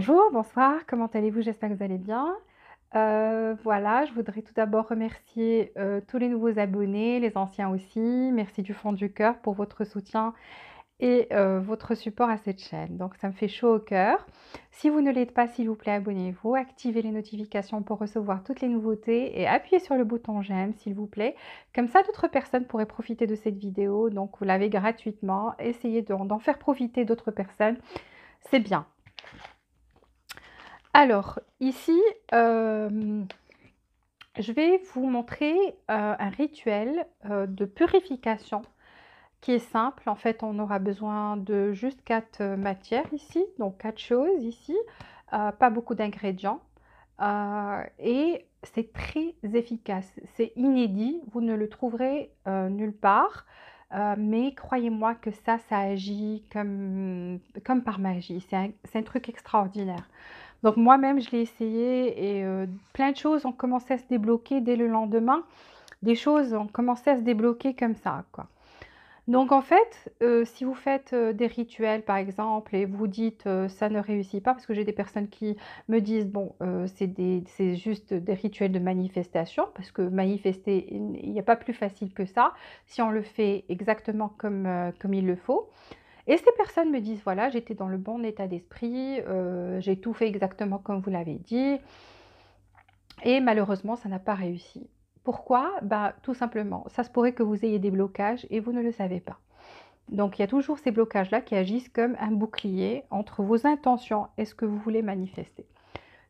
Bonjour, bonsoir, comment allez-vous? J'espère que vous allez bien. Voilà, je voudrais tout d'abord remercier, tous les nouveaux abonnés, les anciens aussi. Merci du fond du cœur pour votre soutien et votre support à cette chaîne. Donc ça me fait chaud au cœur. Si vous ne l'êtes pas, s'il vous plaît, abonnez-vous, activez les notifications pour recevoir toutes les nouveautés et appuyez sur le bouton j'aime, s'il vous plaît. Comme ça, d'autres personnes pourraient profiter de cette vidéo. Donc vous l'avez gratuitement. Essayez d'en faire profiter d'autres personnes. C'est bien. Alors, ici, je vais vous montrer un rituel de purification qui est simple. En fait, on aura besoin de juste 4 matières ici, donc 4 choses ici, pas beaucoup d'ingrédients. Et c'est très efficace, c'est inédit, vous ne le trouverez nulle part. Mais croyez-moi que ça agit comme par magie, c'est un truc extraordinaire. Donc moi-même, je l'ai essayé et plein de choses ont commencé à se débloquer dès le lendemain. Des choses ont commencé à se débloquer comme ça, quoi. Donc en fait, si vous faites, des rituels par exemple et vous dites, «Ça ne réussit pas», parce que j'ai des personnes qui me disent: «Bon, c'est juste des rituels de manifestation», parce que manifester, il n'y a pas plus facile que ça, si on le fait exactement comme il le faut. Et ces personnes me disent: «Voilà, j'étais dans le bon état d'esprit, j'ai tout fait exactement comme vous l'avez dit et malheureusement ça n'a pas réussi». Pourquoi? Bah, tout simplement, ça se pourrait que vous ayez des blocages et vous ne le savez pas. Donc il y a toujours ces blocages-là qui agissent comme un bouclier entre vos intentions et ce que vous voulez manifester.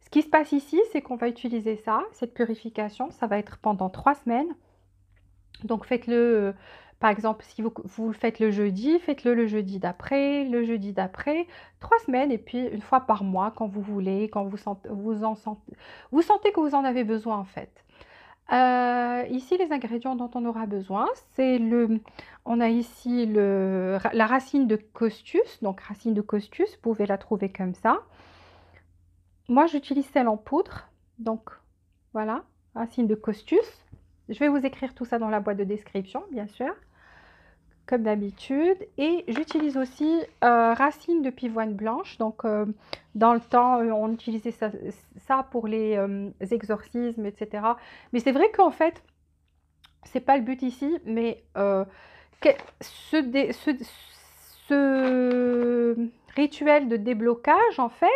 Ce qui se passe ici, c'est qu'on va utiliser ça, cette purification, ça va être pendant 3 semaines. Donc faites-le, par exemple, si vous le faites le jeudi, faites-le le jeudi d'après, le jeudi d'après, 3 semaines et puis une fois par mois quand vous voulez, quand vous sentez que vous en avez besoin en fait. Ici les ingrédients dont on aura besoin, on a ici la racine de costus, donc racine de costus, vous pouvez la trouver comme ça. Moi j'utilise celle en poudre, donc voilà, racine de costus. Je vais vous écrire tout ça dans la boîte de description, bien sûr, comme d'habitude. Et j'utilise aussi racine de pivoine blanche. Donc, dans le temps, on utilisait ça pour les exorcismes, etc. Mais c'est vrai qu'en fait, c'est pas le but ici, mais ce rituel de déblocage, en fait,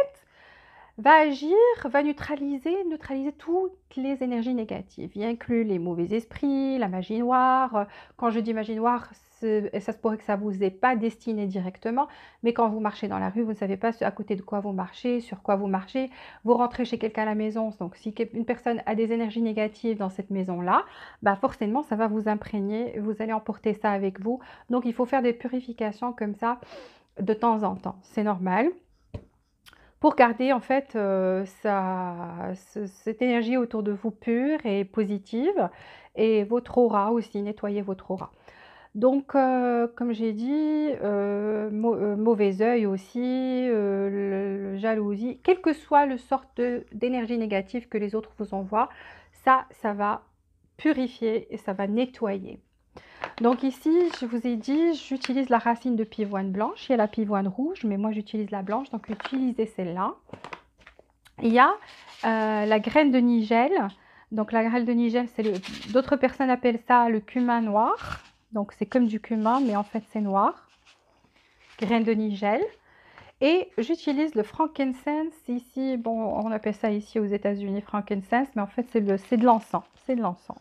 va agir, va neutraliser toutes les énergies négatives. Il inclut les mauvais esprits, la magie noire. Quand je dis magie noire, ça se pourrait que ça ne vous est pas destiné directement, mais quand vous marchez dans la rue, vous ne savez pas à côté de quoi vous marchez, sur quoi vous marchez. Vous rentrez chez quelqu'un à la maison, donc si une personne a des énergies négatives dans cette maison-là, bah forcément, ça va vous imprégner, vous allez emporter ça avec vous. Donc, il faut faire des purifications comme ça de temps en temps. C'est normal pour garder en fait cette énergie autour de vous pure et positive et votre aura aussi, nettoyer votre aura. Donc comme j'ai dit, mauvais œil aussi, jalousie, quelle que soit le sorte d'énergie négative que les autres vous envoient, ça va purifier et ça va nettoyer. Donc ici, je vous ai dit, j'utilise la racine de pivoine blanche. Il y a la pivoine rouge, mais moi j'utilise la blanche, donc utilisez celle-là. Il y a la graine de nigel. Donc la graine de nigel, d'autres personnes appellent ça le cumin noir. Donc c'est comme du cumin, mais en fait c'est noir. Graine de nigel. Et j'utilise le frankincense ici. Bon, on appelle ça ici aux États-Unis frankincense, mais en fait c'est de l'encens. C'est de l'encens.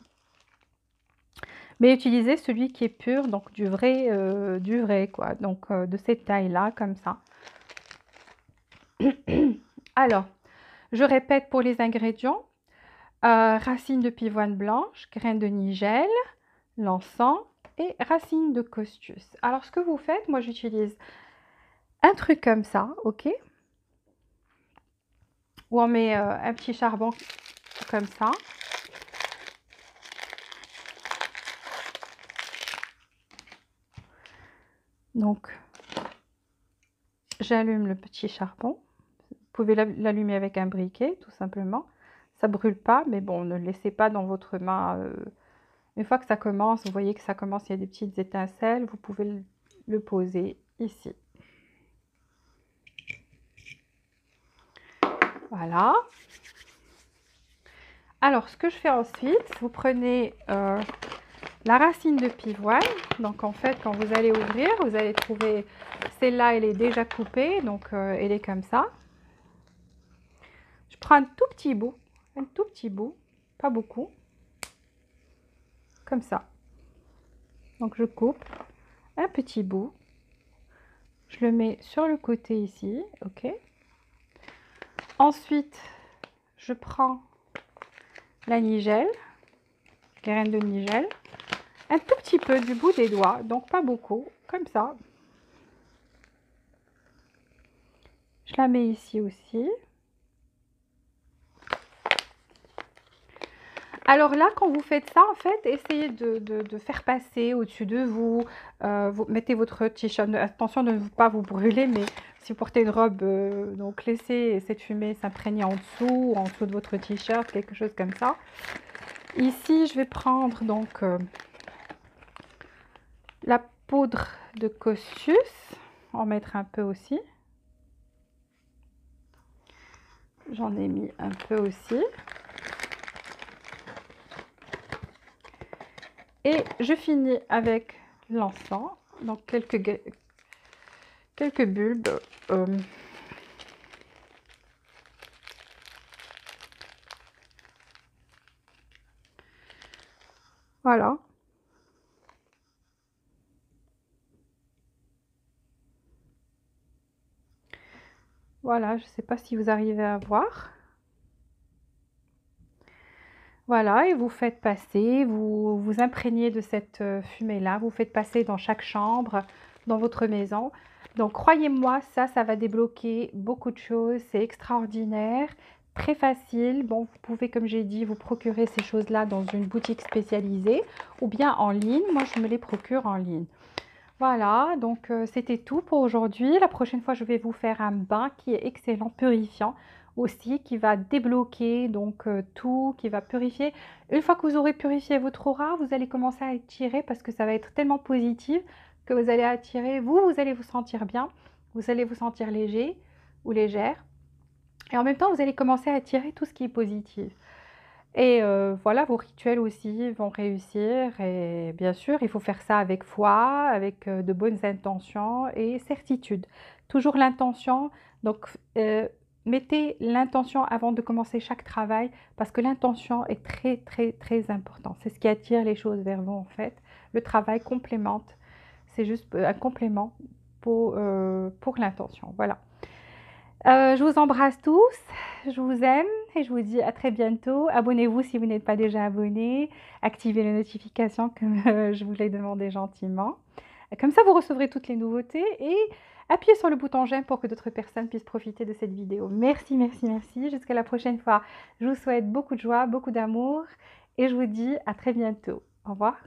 Mais utilisez celui qui est pur, donc du vrai quoi. Donc de cette taille-là, comme ça. Alors, je répète pour les ingrédients. Racine de pivoine blanche, graines de nigel, l'encens et racine de costus. Alors, ce que vous faites, moi j'utilise un truc comme ça, ok? Où on met un petit charbon comme ça. Donc, j'allume le petit charbon. Vous pouvez l'allumer avec un briquet, tout simplement. Ça brûle pas, mais bon, ne le laissez pas dans votre main. Une fois que ça commence, vous voyez que ça commence, il y a des petites étincelles, vous pouvez le poser ici. Voilà. Alors, ce que je fais ensuite, vous prenez la racine de pivoine. Donc, en fait, quand vous allez ouvrir, vous allez trouver celle-là, elle est déjà coupée, donc elle est comme ça. Je prends un tout petit bout, pas beaucoup, comme ça. Donc, je coupe un petit bout. Je le mets sur le côté ici, ok. Ensuite, je prends la nigelle, les graines de nigelle, un tout petit peu du bout des doigts, donc pas beaucoup, comme ça. Je la mets ici aussi. Alors là, quand vous faites ça, en fait, essayez de faire passer au-dessus de vous. Vous mettez votre t-shirt, attention de ne pas vous brûler, mais si vous portez une robe, donc laissez cette fumée s'imprégner en dessous de votre t-shirt, quelque chose comme ça. Ici, je vais prendre donc la poudre de cossus, en mettre un peu aussi. J'en ai mis un peu aussi. Et je finis avec l'encens, donc quelques bulbes. Voilà. Voilà, je ne sais pas si vous arrivez à voir. Voilà, et vous faites passer, vous imprégnez de cette fumée-là, vous faites passer dans chaque chambre, dans votre maison. Donc, croyez-moi, ça va débloquer beaucoup de choses, c'est extraordinaire, très facile. Bon, vous pouvez, comme j'ai dit, vous procurer ces choses-là dans une boutique spécialisée ou bien en ligne. Moi, je me les procure en ligne. Voilà, donc c'était tout pour aujourd'hui. La prochaine fois, je vais vous faire un bain qui est excellent, purifiant aussi, qui va débloquer donc tout, qui va purifier. Une fois que vous aurez purifié votre aura, vous allez commencer à attirer parce que ça va être tellement positif que vous allez attirer, vous allez vous sentir bien, vous allez vous sentir léger ou légère. Et en même temps, vous allez commencer à attirer tout ce qui est positif. Et voilà, vos rituels aussi vont réussir et bien sûr, il faut faire ça avec foi, avec de bonnes intentions et certitude. Toujours l'intention, donc mettez l'intention avant de commencer chaque travail parce que l'intention est très, très, très important. C'est ce qui attire les choses vers vous en fait. Le travail complémente, c'est juste un complément pour l'intention. Voilà. Je vous embrasse tous, je vous aime et je vous dis à très bientôt. Abonnez-vous si vous n'êtes pas déjà abonné, activez les notifications comme je vous l'ai demandé gentiment. Comme ça, vous recevrez toutes les nouveautés et appuyez sur le bouton j'aime pour que d'autres personnes puissent profiter de cette vidéo. Merci, merci, merci. Jusqu'à la prochaine fois. Je vous souhaite beaucoup de joie, beaucoup d'amour et je vous dis à très bientôt. Au revoir.